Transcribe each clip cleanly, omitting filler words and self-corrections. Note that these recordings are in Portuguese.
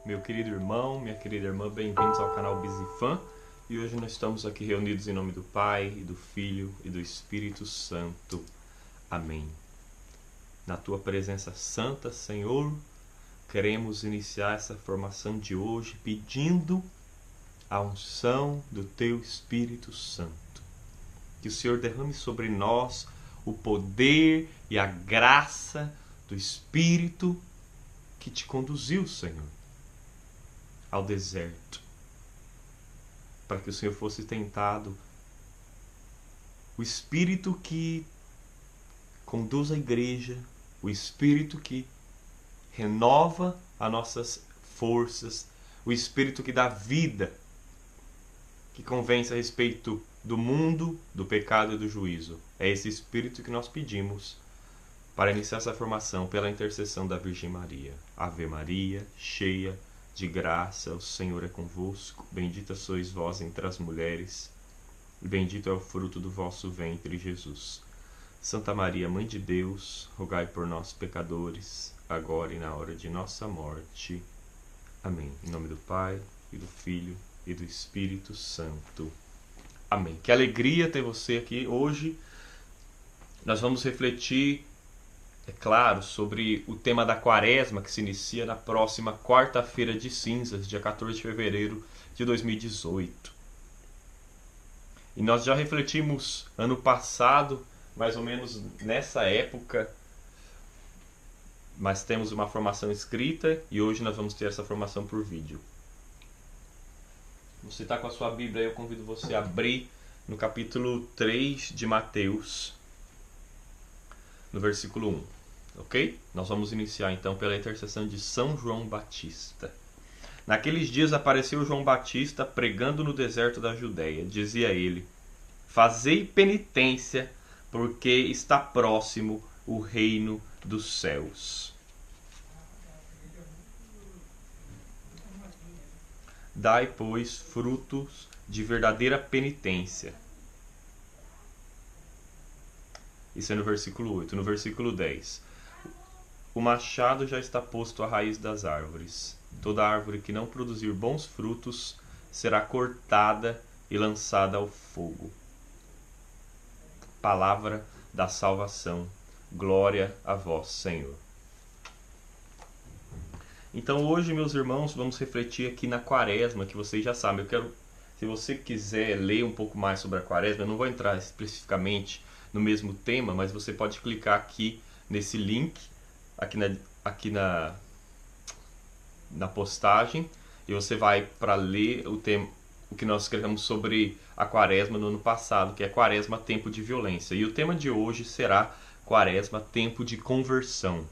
Meu querido irmão, minha querida irmã, bem-vindos ao canal Bizifan. E hoje nós estamos aqui reunidos em nome do Pai, e do Filho e do Espírito Santo. Amém. Na Tua presença santa, Senhor, queremos iniciar essa formação de hoje pedindo a unção do Teu Espírito Santo. Que o Senhor derrame sobre nós o poder e a graça do Espírito que Te conduziu, Senhor, ao deserto, para que o Senhor fosse tentado. O Espírito que conduz a igreja, o Espírito que renova as nossas forças, o Espírito que dá vida, que convence a respeito do mundo, do pecado e do juízo. É esse Espírito que nós pedimos para iniciar essa formação pela intercessão da Virgem Maria. Ave Maria, cheia de graça, o Senhor é convosco. Bendita sois vós entre as mulheres, e bendito é o fruto do vosso ventre, Jesus. Santa Maria, Mãe de Deus, rogai por nós, pecadores, agora e na hora de nossa morte. Amém. Em nome do Pai, e do Filho, e do Espírito Santo. Amém. Que alegria ter você aqui hoje. Nós vamos refletir, é claro, sobre o tema da Quaresma, que se inicia na próxima quarta-feira de cinzas, dia 14 de fevereiro de 2018. E nós já refletimos ano passado, mais ou menos nessa época, mas temos uma formação escrita e hoje nós vamos ter essa formação por vídeo. Você está com a sua Bíblia, eu convido você a abrir no capítulo 3 de Mateus, no versículo 1. Ok? Nós vamos iniciar então pela intercessão de São João Batista. Naqueles dias apareceu João Batista pregando no deserto da Judéia. Dizia ele: fazei penitência, porque está próximo o reino dos céus. Dai, pois, frutos de verdadeira penitência. Isso é no versículo 8. No versículo 10. O machado já está posto à raiz das árvores. Toda árvore que não produzir bons frutos será cortada e lançada ao fogo. Palavra da salvação. Glória a vós, Senhor. Então hoje, meus irmãos, vamos refletir aqui na Quaresma, que vocês já sabem. Se você quiser ler um pouco mais sobre a Quaresma, eu não vou entrar especificamente no mesmo tema, mas você pode clicar aqui nesse link, aqui na postagem, e você vai para ler o que nós escrevemos sobre a Quaresma no ano passado, que é Quaresma, tempo de violência. E o tema de hoje será Quaresma, tempo de conversão.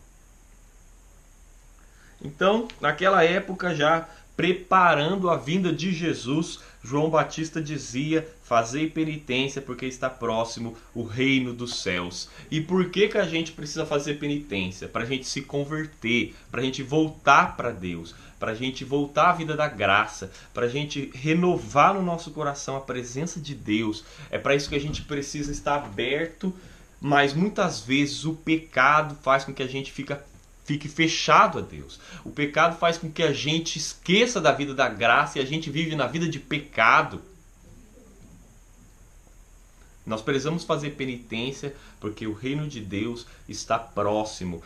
Então, naquela época, já preparando a vinda de Jesus, João Batista dizia: fazei penitência, porque está próximo o reino dos céus. E por que a gente precisa fazer penitência? Para a gente se converter, para a gente voltar para Deus, para a gente voltar à vida da graça, para a gente renovar no nosso coração a presença de Deus. É para isso que a gente precisa estar aberto, mas muitas vezes o pecado faz com que a gente fique fechado a Deus. O pecado faz com que a gente esqueça da vida da graça e a gente vive na vida de pecado. Nós precisamos fazer penitência porque o reino de Deus está próximo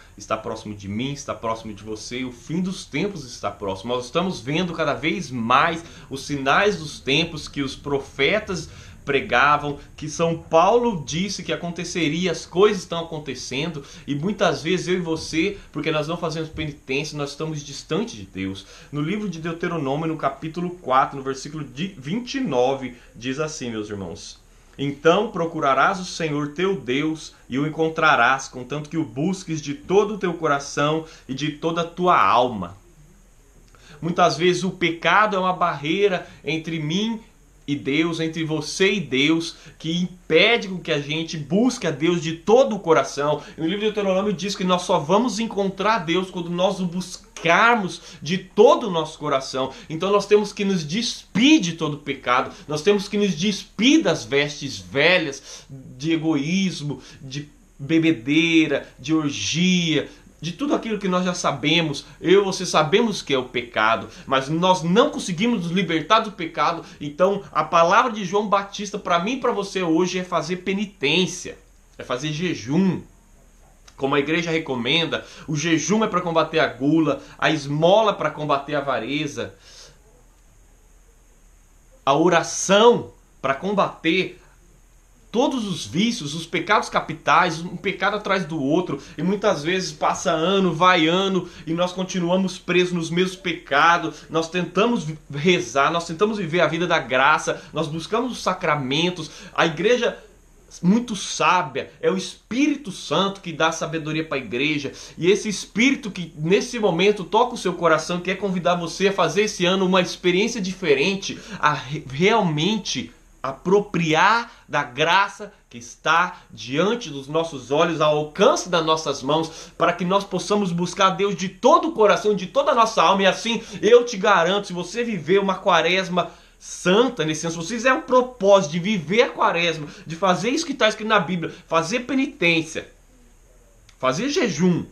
de mim, está próximo de você, o fim dos tempos está próximo. Nós estamos vendo cada vez mais os sinais dos tempos que os profetas pregavam, que São Paulo disse que aconteceria, as coisas estão acontecendo, e muitas vezes eu e você, porque nós não fazemos penitência, nós estamos distantes de Deus. No livro de Deuteronômio, no capítulo 4, no versículo 29, diz assim, meus irmãos: então procurarás o Senhor teu Deus e o encontrarás, contanto que o busques de todo o teu coração e de toda a tua alma. Muitas vezes o pecado é uma barreira entre mim e Deus, entre você e Deus, que impede com que a gente busque a Deus de todo o coração. E o livro de Deuteronômio diz que nós só vamos encontrar Deus quando nós o buscarmos de todo o nosso coração. Então nós temos que nos despir de todo o pecado, nós temos que nos despir das vestes velhas de egoísmo, de bebedeira, de orgia, de tudo aquilo que nós já sabemos. Eu e você sabemos que é o pecado, mas nós não conseguimos nos libertar do pecado. Então a palavra de João Batista para mim e para você hoje é fazer penitência, é fazer jejum. Como a igreja recomenda, o jejum é para combater a gula, a esmola para combater a avareza, a oração para combater todos os vícios, os pecados capitais, um pecado atrás do outro. E muitas vezes passa ano, vai ano, e nós continuamos presos nos mesmos pecados. Nós tentamos rezar, nós tentamos viver a vida da graça, nós buscamos os sacramentos. A igreja muito sábia, é o Espírito Santo que dá sabedoria para a igreja, e esse Espírito que nesse momento toca o seu coração, quer convidar você a fazer esse ano uma experiência diferente, a realmente apropriar da graça que está diante dos nossos olhos, ao alcance das nossas mãos, para que nós possamos buscar a Deus de todo o coração, de toda a nossa alma. E assim, eu te garanto, se você viver uma quaresma santa, nesse senso, se você fizer um propósito de viver a quaresma, de fazer isso que está escrito na Bíblia, fazer penitência, fazer jejum,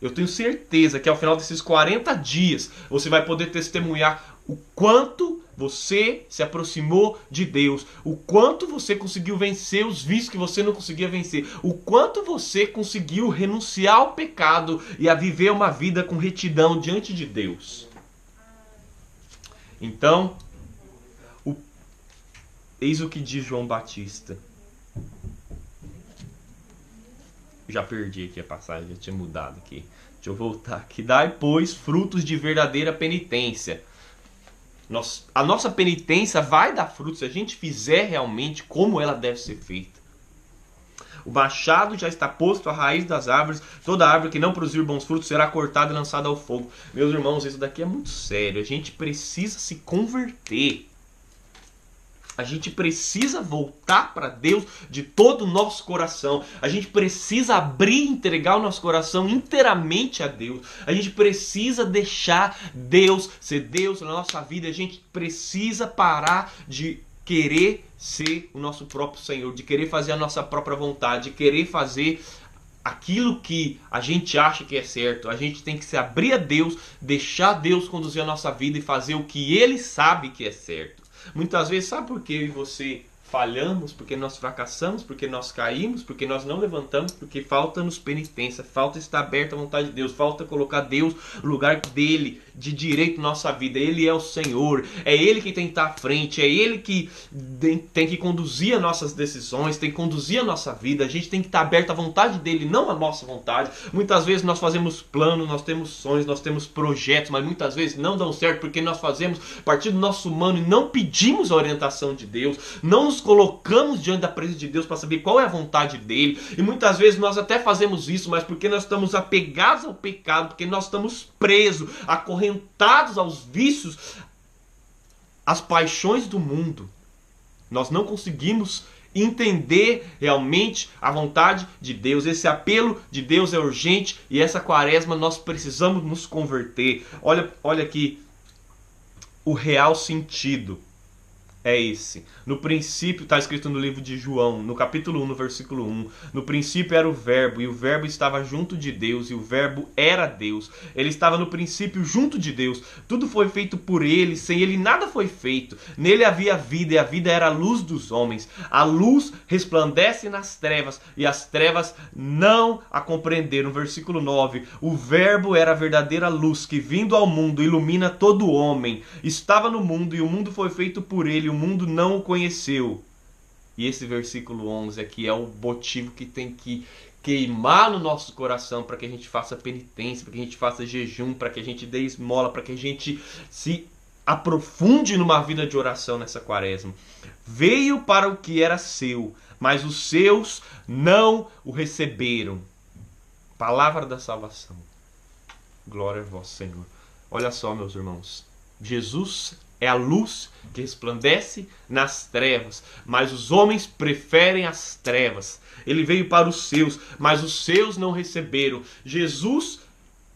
eu tenho certeza que ao final desses 40 dias você vai poder testemunhar o quanto você se aproximou de Deus, o quanto você conseguiu vencer os vícios que você não conseguia vencer, o quanto você conseguiu renunciar ao pecado e a viver uma vida com retidão diante de Deus. Então, eis o que diz João Batista. Já perdi aqui a passagem, já tinha mudado aqui. Deixa eu voltar aqui. Dai, pois, frutos de verdadeira penitência. A nossa penitência vai dar frutos se a gente fizer realmente como ela deve ser feita. O machado já está posto à raiz das árvores. Toda árvore que não produzir bons frutos será cortada e lançada ao fogo. Meus irmãos, isso daqui é muito sério. A gente precisa se converter. A gente precisa voltar para Deus de todo o nosso coração. A gente precisa abrir e entregar o nosso coração inteiramente a Deus. A gente precisa deixar Deus ser Deus na nossa vida. A gente precisa parar de querer ser o nosso próprio Senhor, de querer fazer a nossa própria vontade, de querer fazer aquilo que a gente acha que é certo. A gente tem que se abrir a Deus, deixar Deus conduzir a nossa vida e fazer o que Ele sabe que é certo. Muitas vezes, sabe por que eu e você falhamos? Porque nós fracassamos, porque nós caímos, porque nós não levantamos, porque falta-nos penitência, falta estar aberto à vontade de Deus, falta colocar Deus no lugar dele, de direito na nossa vida. Ele é o Senhor, é Ele que tem que estar à frente, é Ele que tem que conduzir as nossas decisões, tem que conduzir a nossa vida. A gente tem que estar aberto à vontade dele, não à nossa vontade. Muitas vezes nós fazemos planos, nós temos sonhos, nós temos projetos, mas muitas vezes não dão certo porque nós fazemos a partir do nosso humano e não pedimos a orientação de Deus, não nos colocamos diante da presença de Deus para saber qual é a vontade dele. E muitas vezes nós até fazemos isso, mas porque nós estamos apegados ao pecado, porque nós estamos presos, acorrentados aos vícios, às paixões do mundo, nós não conseguimos entender realmente a vontade de Deus. Esse apelo de Deus é urgente e essa quaresma nós precisamos nos converter. Olha aqui, o real sentido é esse. No princípio, está escrito no livro de João, no capítulo 1, no versículo 1. No princípio era o verbo, e o verbo estava junto de Deus, e o verbo era Deus. Ele estava no princípio junto de Deus. Tudo foi feito por ele, sem ele nada foi feito. Nele havia vida, e a vida era a luz dos homens. A luz resplandece nas trevas, e as trevas não a compreenderam. Versículo 9. O verbo era a verdadeira luz, que vindo ao mundo ilumina todo homem. Estava no mundo, e o mundo foi feito por ele, o mundo não o conheceu. E esse versículo 11 aqui é o motivo que tem que queimar no nosso coração para que a gente faça penitência, para que a gente faça jejum, para que a gente dê esmola, para que a gente se aprofunde numa vida de oração nessa quaresma. Veio para o que era seu, mas os seus não o receberam. Palavra da salvação. Glória a vós, Senhor. Olha só, meus irmãos. Jesus é a luz que resplandece nas trevas, mas os homens preferem as trevas. Ele veio para os seus, mas os seus não receberam. Jesus,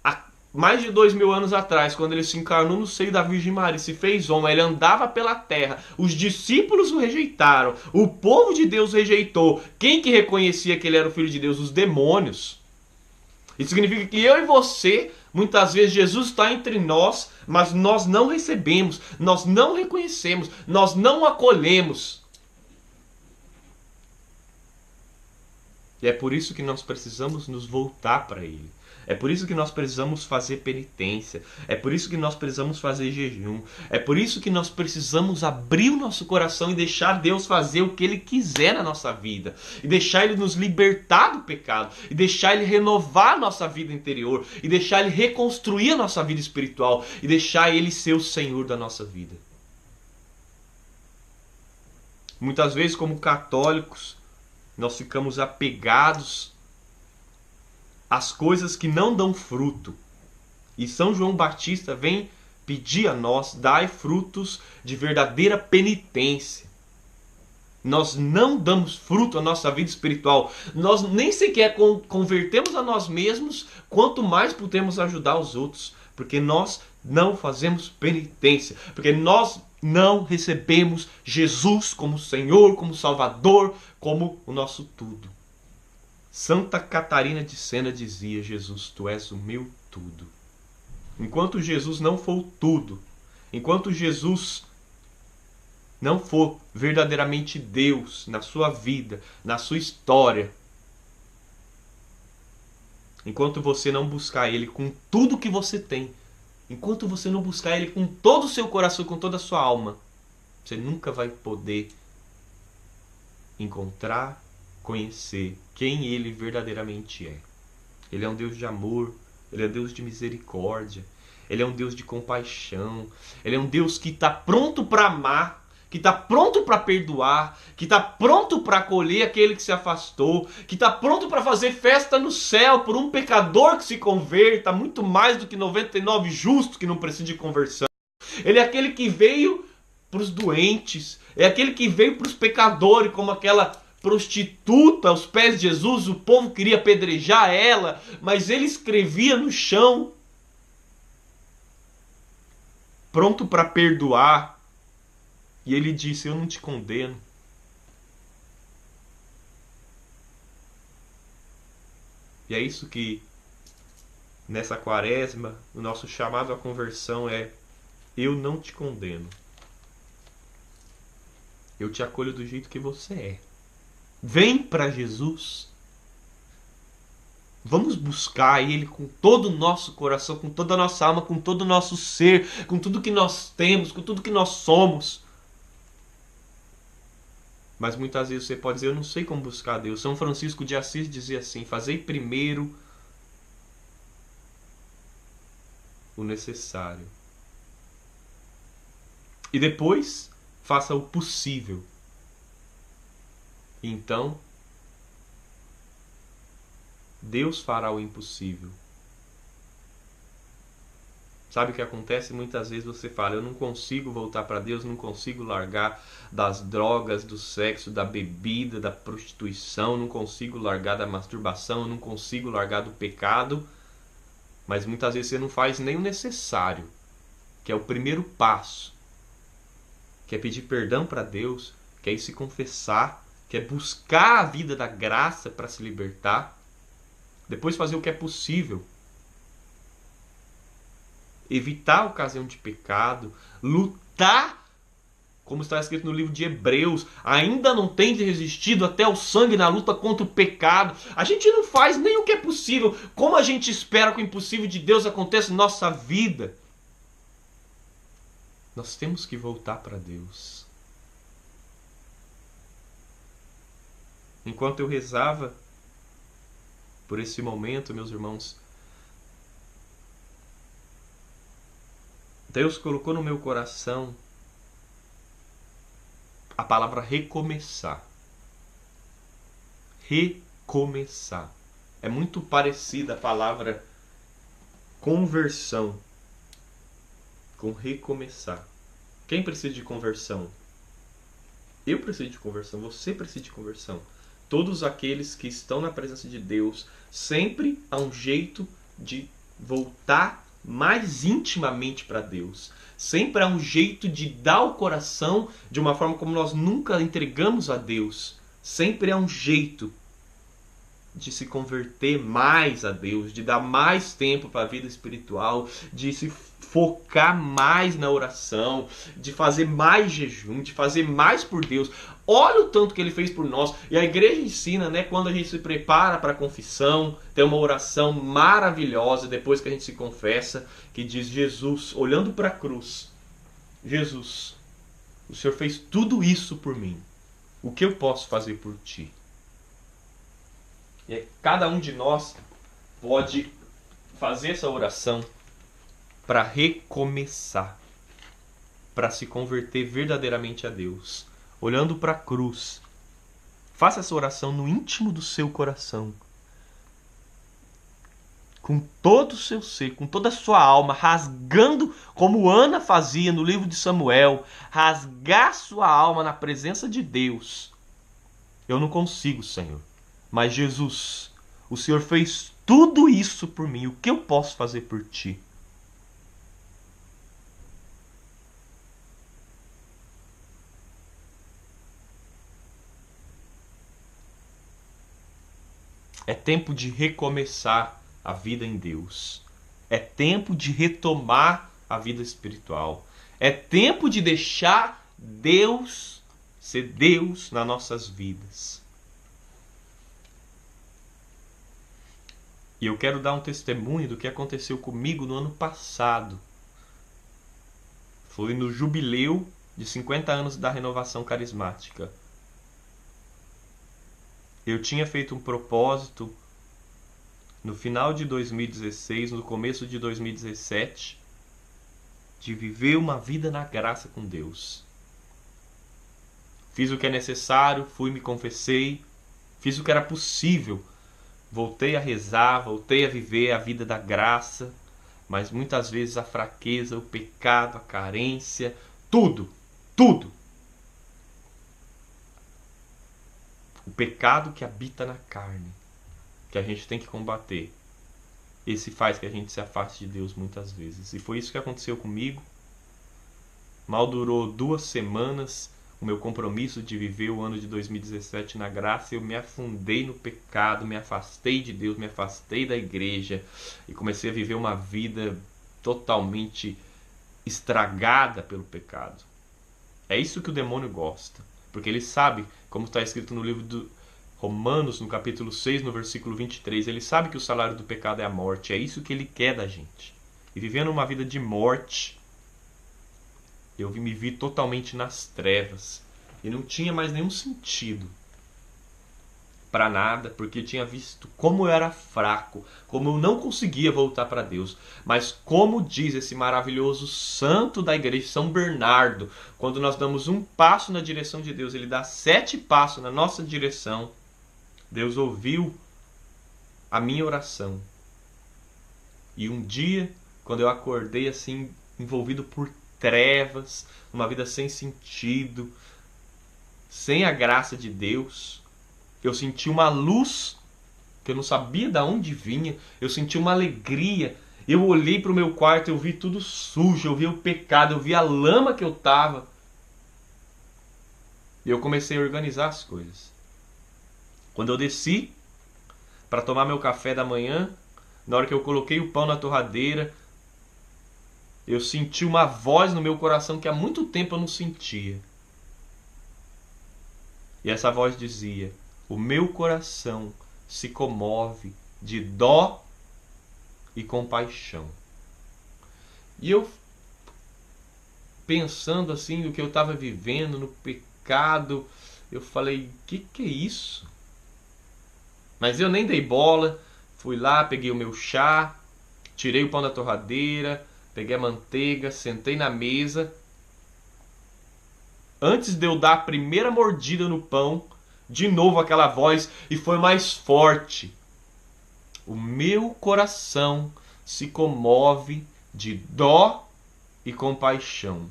há mais de 2000 anos atrás, quando ele se encarnou no seio da Virgem Maria, se fez homem, ele andava pela terra. Os discípulos o rejeitaram, o povo de Deus o rejeitou. Quem que reconhecia que ele era o Filho de Deus? Os demônios. Isso significa que eu e você, muitas vezes Jesus está entre nós, mas nós não recebemos, nós não reconhecemos, nós não acolhemos. E é por isso que nós precisamos nos voltar para Ele. É por isso que nós precisamos fazer penitência. É por isso que nós precisamos fazer jejum. É por isso que nós precisamos abrir o nosso coração e deixar Deus fazer o que Ele quiser na nossa vida. E deixar Ele nos libertar do pecado. E deixar Ele renovar a nossa vida interior. E deixar Ele reconstruir a nossa vida espiritual. E deixar Ele ser o Senhor da nossa vida. Muitas vezes, como católicos, nós ficamos apegados as coisas que não dão fruto. E São João Batista vem pedir a nós: dai frutos de verdadeira penitência. Nós não damos fruto à nossa vida espiritual. Nós nem sequer convertemos a nós mesmos, quanto mais podemos ajudar os outros. Porque nós não fazemos penitência. Porque nós não recebemos Jesus como Senhor, como Salvador, como o nosso tudo. Santa Catarina de Sena dizia: Jesus, tu és o meu tudo. Enquanto Jesus não for o tudo, enquanto Jesus não for verdadeiramente Deus na sua vida, na sua história, enquanto você não buscar Ele com tudo que você tem, enquanto você não buscar Ele com todo o seu coração, com toda a sua alma, você nunca vai poder encontrar, conhecer quem Ele verdadeiramente é. Ele é um Deus de amor, Ele é um Deus de misericórdia, Ele é um Deus de compaixão, Ele é um Deus que está pronto para amar, que está pronto para perdoar, que está pronto para acolher aquele que se afastou, que está pronto para fazer festa no céu por um pecador que se converta, muito mais do que 99 justos que não precisam de conversão. Ele é aquele que veio para os doentes, é aquele que veio para os pecadores, como aquela prostituta aos pés de Jesus. O povo queria apedrejar ela, mas ele escrevia no chão, pronto para perdoar. E ele disse: eu não te condeno. E é isso que nessa quaresma o nosso chamado à conversão é: eu não te condeno, eu te acolho do jeito que você é. Vem para Jesus. Vamos buscar Ele com todo o nosso coração, com toda a nossa alma, com todo o nosso ser, com tudo que nós temos, com tudo que nós somos. Mas muitas vezes você pode dizer: eu não sei como buscar Deus. São Francisco de Assis dizia assim: fazei primeiro o necessário. E depois faça o possível. Então, Deus fará o impossível. Sabe o que acontece? Muitas vezes você fala: eu não consigo voltar para Deus, não consigo largar das drogas, do sexo, da bebida, da prostituição, não consigo largar da masturbação, não consigo largar do pecado. Mas muitas vezes você não faz nem o necessário, que é o primeiro passo, que é pedir perdão para Deus, que é ir se confessar, que é buscar a vida da graça para se libertar. Depois fazer o que é possível. Evitar a ocasião de pecado. Lutar, como está escrito no livro de Hebreus: ainda não tende resistido até o sangue na luta contra o pecado. A gente não faz nem o que é possível. Como a gente espera que o impossível de Deus aconteça em nossa vida? Nós temos que voltar para Deus. Enquanto eu rezava por esse momento, meus irmãos, Deus colocou no meu coração a palavra recomeçar. Recomeçar. É muito parecida a palavra conversão com recomeçar. Quem precisa de conversão? Eu preciso de conversão, você precisa de conversão. Todos aqueles que estão na presença de Deus, sempre há um jeito de voltar mais intimamente para Deus. Sempre há um jeito de dar o coração de uma forma como nós nunca entregamos a Deus. Sempre há um jeito. de se converter mais a Deus, de dar mais tempo para a vida espiritual, de se focar mais na oração, de fazer mais jejum, de fazer mais por Deus. Olha o tanto que ele fez por nós. E a igreja ensina, né, quando a gente se prepara para a confissão, tem uma oração maravilhosa depois que a gente se confessa, que diz: Jesus, olhando para a cruz, Jesus, o Senhor fez tudo isso por mim. O que eu posso fazer por ti? E cada um de nós pode fazer essa oração para recomeçar, para se converter verdadeiramente a Deus, olhando para a cruz. Faça essa oração no íntimo do seu coração, com todo o seu ser, com toda a sua alma, rasgando, como Ana fazia no livro de Samuel, rasgar sua alma na presença de Deus. Eu não consigo, Senhor, mas Jesus, o Senhor fez tudo isso por mim. O que eu posso fazer por ti? É tempo de recomeçar a vida em Deus. É tempo de retomar a vida espiritual. É tempo de deixar Deus ser Deus nas nossas vidas. E eu quero dar um testemunho do que aconteceu comigo no ano passado. Foi no jubileu de 50 anos da Renovação Carismática. Eu tinha feito um propósito no final de 2016, no começo de 2017, de viver uma vida na graça com Deus. Fiz o que é necessário, fui, me confessei, fiz o que era possível. Voltei a rezar, voltei a viver a vida da graça, mas muitas vezes a fraqueza, o pecado, a carência, tudo. O pecado que habita na carne, que a gente tem que combater, esse faz que a gente se afaste de Deus muitas vezes. E foi isso que aconteceu comigo. Mal durou 2 semanas o meu compromisso de viver o ano de 2017 na graça, eu me afundei no pecado, me afastei de Deus, me afastei da igreja e comecei a viver uma vida totalmente estragada pelo pecado. É isso que o demônio gosta, porque ele sabe, como está escrito no livro de Romanos, no capítulo 6, no versículo 23, ele sabe que o salário do pecado é a morte, é isso que ele quer da gente. E vivendo uma vida de morte, eu me vi totalmente nas trevas e não tinha mais nenhum sentido para nada, porque tinha visto como eu era fraco, como eu não conseguia voltar para Deus. Mas como diz esse maravilhoso santo da igreja, São Bernardo, quando nós damos um passo na direção de Deus, ele dá 7 passos na nossa direção. Deus ouviu a minha oração. E um dia, quando eu acordei assim, envolvido por trevas, uma vida sem sentido, sem a graça de Deus, eu senti uma luz que eu não sabia de onde vinha, eu senti uma alegria. Eu olhei para o meu quarto, eu vi tudo sujo, eu vi o pecado, eu vi a lama que eu estava. E eu comecei a organizar as coisas. Quando eu desci para tomar meu café da manhã, na hora que eu coloquei o pão na torradeira, eu senti uma voz no meu coração que há muito tempo eu não sentia. E essa voz dizia: o meu coração se comove de dó e compaixão. E eu, pensando assim no que eu estava vivendo, no pecado, eu falei: que é isso? Mas eu nem dei bola, fui lá, peguei o meu chá, tirei o pão da torradeira, peguei a manteiga, sentei na mesa. Antes de eu dar a primeira mordida no pão, de novo aquela voz, e foi mais forte. O meu coração se comove de dó e compaixão.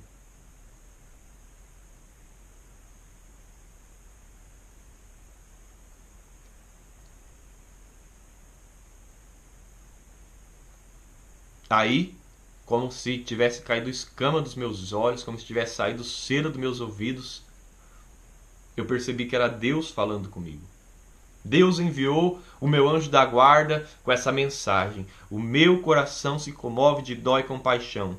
Aí, como se tivesse caído escama dos meus olhos, como se tivesse saído cera dos meus ouvidos, eu percebi que era Deus falando comigo. Deus enviou o meu anjo da guarda com essa mensagem: o meu coração se comove de dó e compaixão.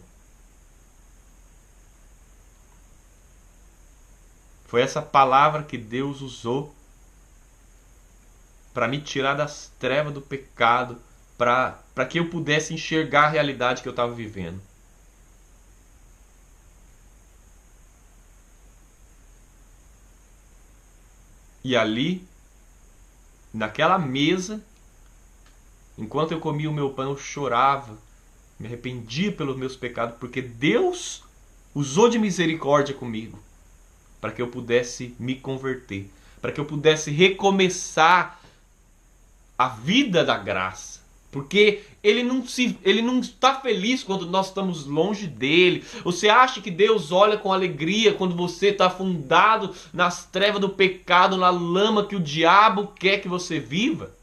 Foi essa palavra que Deus usou para me tirar das trevas do pecado, para que eu pudesse enxergar a realidade que eu estava vivendo. E ali, naquela mesa, enquanto eu comia o meu pão, eu chorava, me arrependia pelos meus pecados, porque Deus usou de misericórdia comigo, para que eu pudesse me converter, para que eu pudesse recomeçar a vida da graça. Porque ele não está feliz quando nós estamos longe dele. Você acha que Deus olha com alegria quando você está afundado nas trevas do pecado, na lama que o diabo quer que você viva?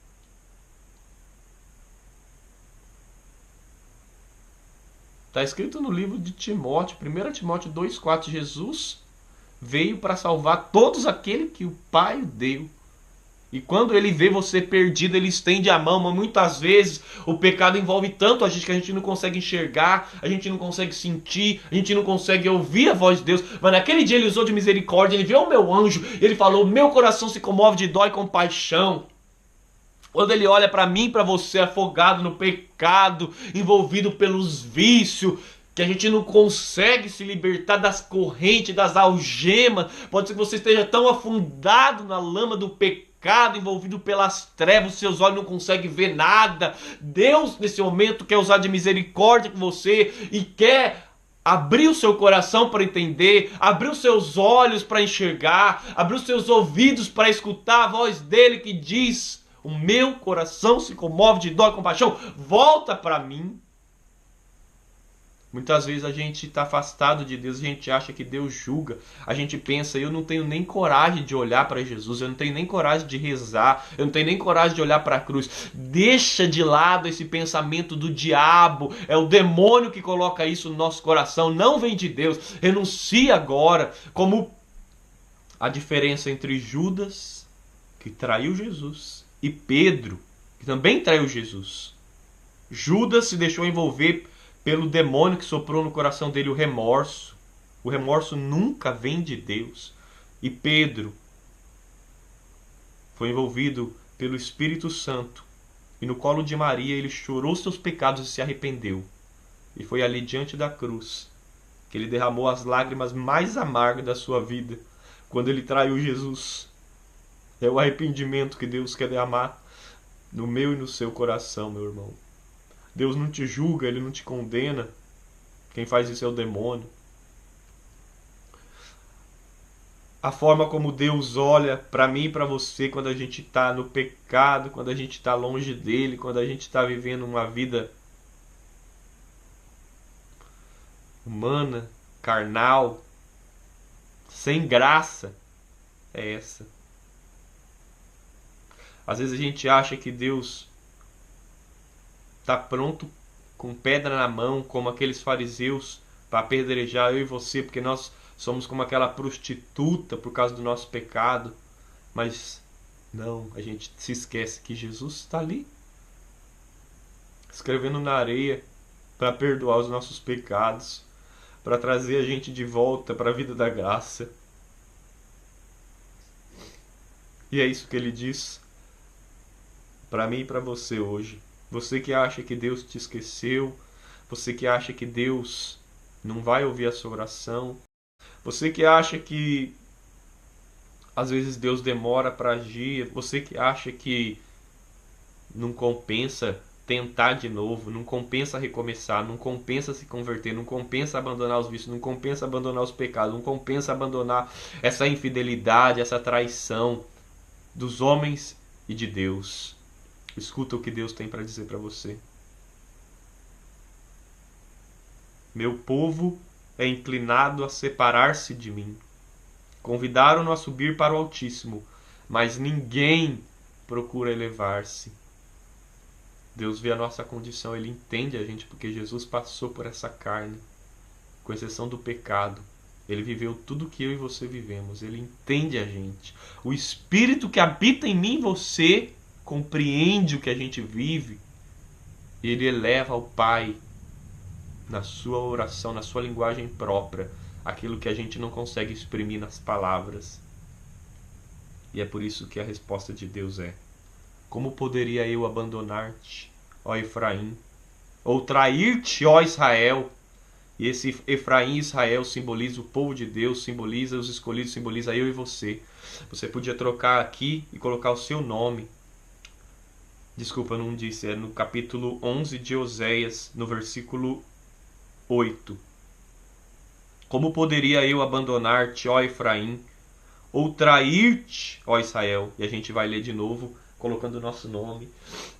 Está escrito no livro de Timóteo, 1 Timóteo 2,4, Jesus veio para salvar todos aqueles que o Pai o deu. E quando ele vê você perdido, ele estende a mão. Mas muitas vezes o pecado envolve tanto a gente que a gente não consegue enxergar, a gente não consegue sentir, a gente não consegue ouvir a voz de Deus. Mas naquele dia ele usou de misericórdia, ele viu o meu anjo, ele falou: meu coração se comove de dó e compaixão. Quando ele olha para mim e para você afogado no pecado, envolvido pelos vícios, que a gente não consegue se libertar das correntes, das algemas. Pode ser que você esteja tão afundado na lama do pecado, envolvido pelas trevas, seus olhos não conseguem ver nada. Deus, nesse momento, quer usar de misericórdia com você e quer abrir o seu coração para entender, abrir os seus olhos para enxergar, abrir os seus ouvidos para escutar a voz dele que diz: o meu coração se comove de dó e compaixão, volta para mim. Muitas vezes a gente está afastado de Deus, a gente acha que Deus julga, a gente pensa: eu não tenho nem coragem de olhar para Jesus, eu não tenho nem coragem de rezar, eu não tenho nem coragem de olhar para a cruz. Deixa de lado esse pensamento do diabo, é o demônio que coloca isso no nosso coração, não vem de Deus. Renuncia agora. Como a diferença entre Judas, que traiu Jesus, e Pedro, que também traiu Jesus. Judas se deixou envolver pelo demônio que soprou no coração dele o remorso. O remorso nunca vem de Deus. E Pedro foi envolvido pelo Espírito Santo. E no colo de Maria ele chorou seus pecados e se arrependeu. E foi ali diante da cruz que ele derramou as lágrimas mais amargas da sua vida, quando ele traiu Jesus. É o arrependimento que Deus quer derramar no meu e no seu coração, meu irmão. Deus não te julga, Ele não te condena. Quem faz isso é o demônio. A forma como Deus olha para mim e para você quando a gente está no pecado, quando a gente está longe dEle, quando a gente está vivendo uma vida humana, carnal, sem graça, é essa. Às vezes a gente acha que Deus está pronto com pedra na mão, como aqueles fariseus, para apedrejar eu e você, porque nós somos como aquela prostituta por causa do nosso pecado. Mas não, a gente se esquece que Jesus está ali, escrevendo na areia para perdoar os nossos pecados, para trazer a gente de volta para a vida da graça. E é isso que ele diz para mim e para você hoje. Você que acha que Deus te esqueceu, você que acha que Deus não vai ouvir a sua oração, você que acha que às vezes Deus demora para agir, você que acha que não compensa tentar de novo, não compensa recomeçar, não compensa se converter, não compensa abandonar os vícios, não compensa abandonar os pecados, não compensa abandonar essa infidelidade, essa traição dos homens e de Deus. Escuta o que Deus tem para dizer para você. Meu povo é inclinado a separar-se de mim. Convidaram-no a subir para o Altíssimo, mas ninguém procura elevar-se. Deus vê a nossa condição, Ele entende a gente, porque Jesus passou por essa carne, com exceção do pecado. Ele viveu tudo que eu e você vivemos. Ele entende a gente. O Espírito que habita em mim e você compreende o que a gente vive. Ele eleva ao Pai, na sua oração, na sua linguagem própria, aquilo que a gente não consegue exprimir nas palavras. E é por isso que a resposta de Deus é: como poderia eu abandonar-te, ó Efraim? Ou trair-te, ó Israel? E esse Efraim e Israel simboliza o povo de Deus, simboliza os escolhidos, simboliza eu e você. Você podia trocar aqui e colocar o seu nome. Desculpa, eu não disse. É no capítulo 11 de Oséias, no versículo 8. Como poderia eu abandonar-te, ó Efraim? Ou trair-te, ó Israel? E a gente vai ler de novo, colocando o nosso nome.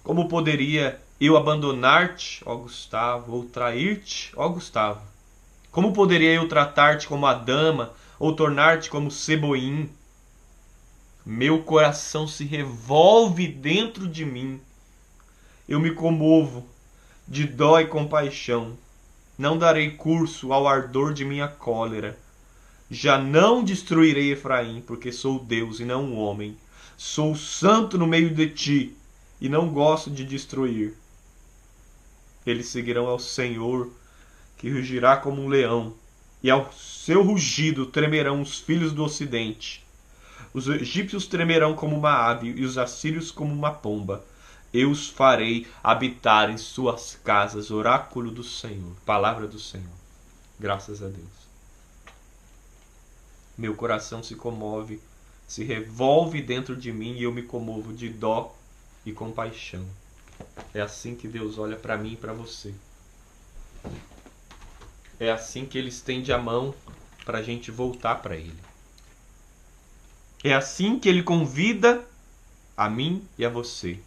Como poderia eu abandonar-te, ó Gustavo? Ou trair-te, ó Gustavo? Como poderia eu tratar-te como a dama? Ou tornar-te como Seboim? Meu coração se revolve dentro de mim. Eu me comovo de dó e compaixão. Não darei curso ao ardor de minha cólera. Já não destruirei Efraim, porque sou Deus e não um homem. Sou santo no meio de ti, e não gosto de destruir. Eles seguirão ao Senhor, que rugirá como um leão, e ao seu rugido tremerão os filhos do ocidente. Os egípcios tremerão como uma ave, e os assírios como uma pomba. Eu os farei habitar em suas casas. Oráculo do Senhor, palavra do Senhor. Graças a Deus. Meu coração se comove, se revolve dentro de mim e eu me comovo de dó e compaixão. É assim que Deus olha para mim e para você. É assim que Ele estende a mão para a gente voltar para Ele. É assim que Ele convida a mim e a você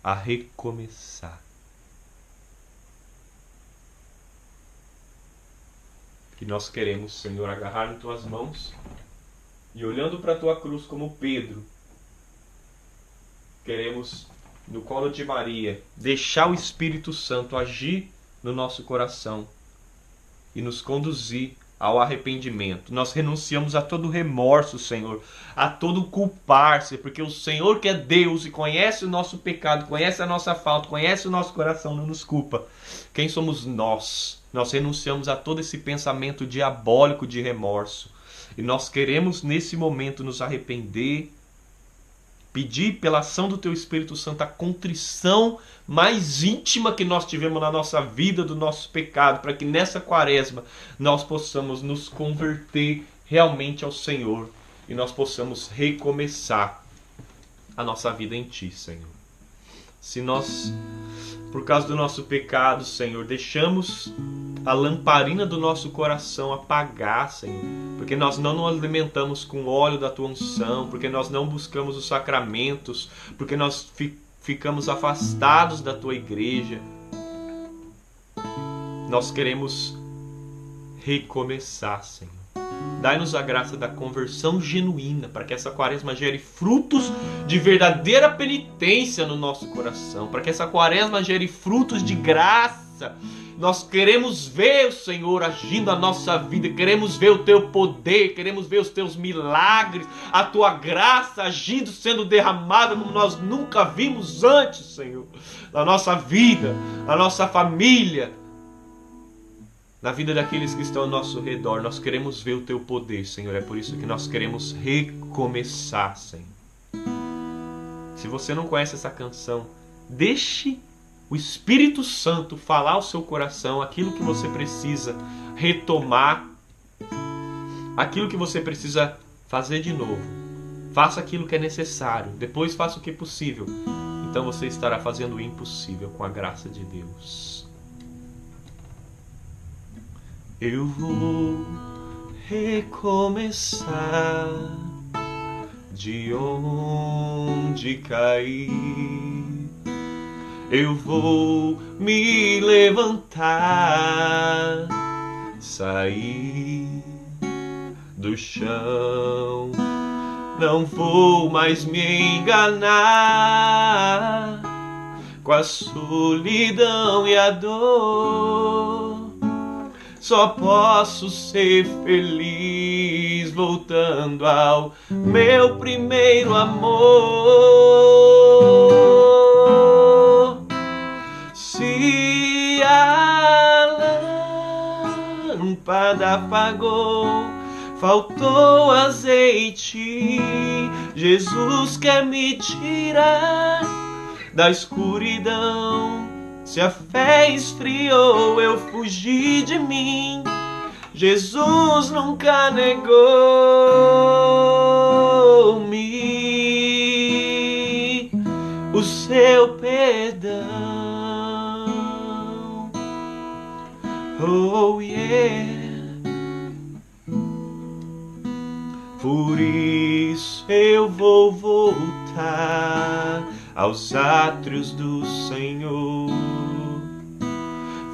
a recomeçar. Que nós queremos, Senhor, agarrar em Tuas mãos e olhando para a Tua cruz como Pedro, queremos, no colo de Maria, deixar o Espírito Santo agir no nosso coração e nos conduzir ao arrependimento. Nós renunciamos a todo remorso, Senhor, a todo culpar-se, porque o Senhor, que é Deus e conhece o nosso pecado, conhece a nossa falta, conhece o nosso coração, não nos culpa. Quem somos nós? Nós renunciamos a todo esse pensamento diabólico de remorso. E nós queremos, nesse momento, nos arrepender, pedir pela ação do Teu Espírito Santo a contrição mais íntima que nós tivemos na nossa vida do nosso pecado, para que nessa quaresma nós possamos nos converter realmente ao Senhor e nós possamos recomeçar a nossa vida em Ti, Senhor. Se nós, por causa do nosso pecado, Senhor, deixamos a lamparina do nosso coração apagar, Senhor, porque nós não nos alimentamos com o óleo da Tua unção, porque nós não buscamos os sacramentos, porque nós ficamos afastados da Tua igreja. Nós queremos recomeçar, Senhor. Dai-nos a graça da conversão genuína, para que essa quaresma gere frutos de verdadeira penitência no nosso coração, para que essa quaresma gere frutos de graça. Nós queremos ver o Senhor agindo na nossa vida, queremos ver o Teu poder, queremos ver os Teus milagres, a Tua graça agindo, sendo derramada como nós nunca vimos antes, Senhor, na nossa vida, na nossa família, na vida daqueles que estão ao nosso redor. Nós queremos ver o Teu poder, Senhor. É por isso que nós queremos recomeçar, Senhor. Se você não conhece essa canção, deixe o Espírito Santo falar ao seu coração aquilo que você precisa retomar, aquilo que você precisa fazer de novo. Faça aquilo que é necessário, depois faça o que é possível. Então você estará fazendo o impossível com a graça de Deus. Eu vou recomeçar de onde caí. Eu vou me levantar, sair do chão. Não vou mais me enganar com a solidão e a dor. Só posso ser feliz voltando ao meu primeiro amor. Se a lâmpada apagou, faltou azeite, Jesus quer me tirar da escuridão. Se a fé esfriou, eu fugi de mim, Jesus nunca negou-me o seu perdão. Oh yeah. Por isso eu vou voltar aos átrios do Senhor.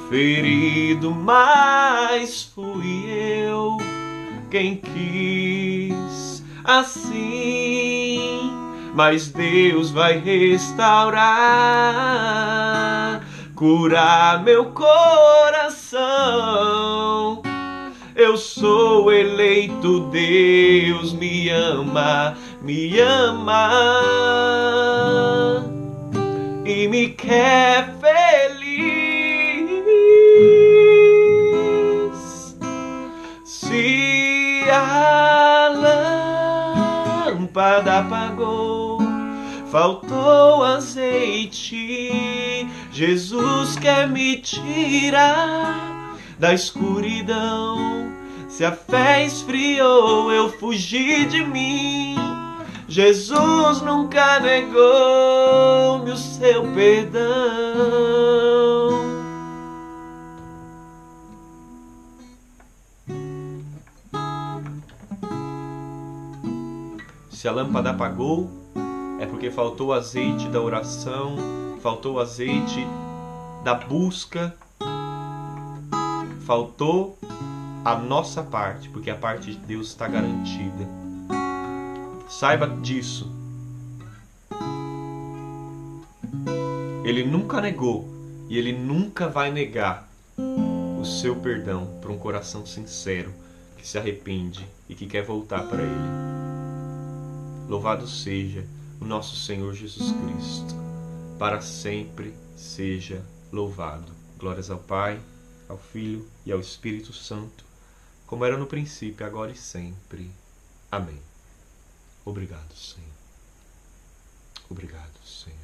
Ferido, mas fui eu quem quis assim. Mas Deus vai restaurar, curar meu coração. Eu sou eleito, Deus me ama e me quer feliz. Se a lâmpada apagou, faltou azeite, Jesus quer me tirar da escuridão. Se a fé esfriou, eu fugi de mim, Jesus nunca negou-me o seu perdão. Se a lâmpada apagou, é porque faltou azeite da oração, faltou azeite da busca, faltou a nossa parte, porque a parte de Deus está garantida. Saiba disso. Ele nunca negou e Ele nunca vai negar o seu perdão para um coração sincero que se arrepende e que quer voltar para Ele. Louvado seja o nosso Senhor Jesus Cristo. Para sempre seja louvado. Glórias ao Pai, ao Filho e ao Espírito Santo, como era no princípio, agora e sempre. Amém. Obrigado, Senhor. Obrigado, Senhor.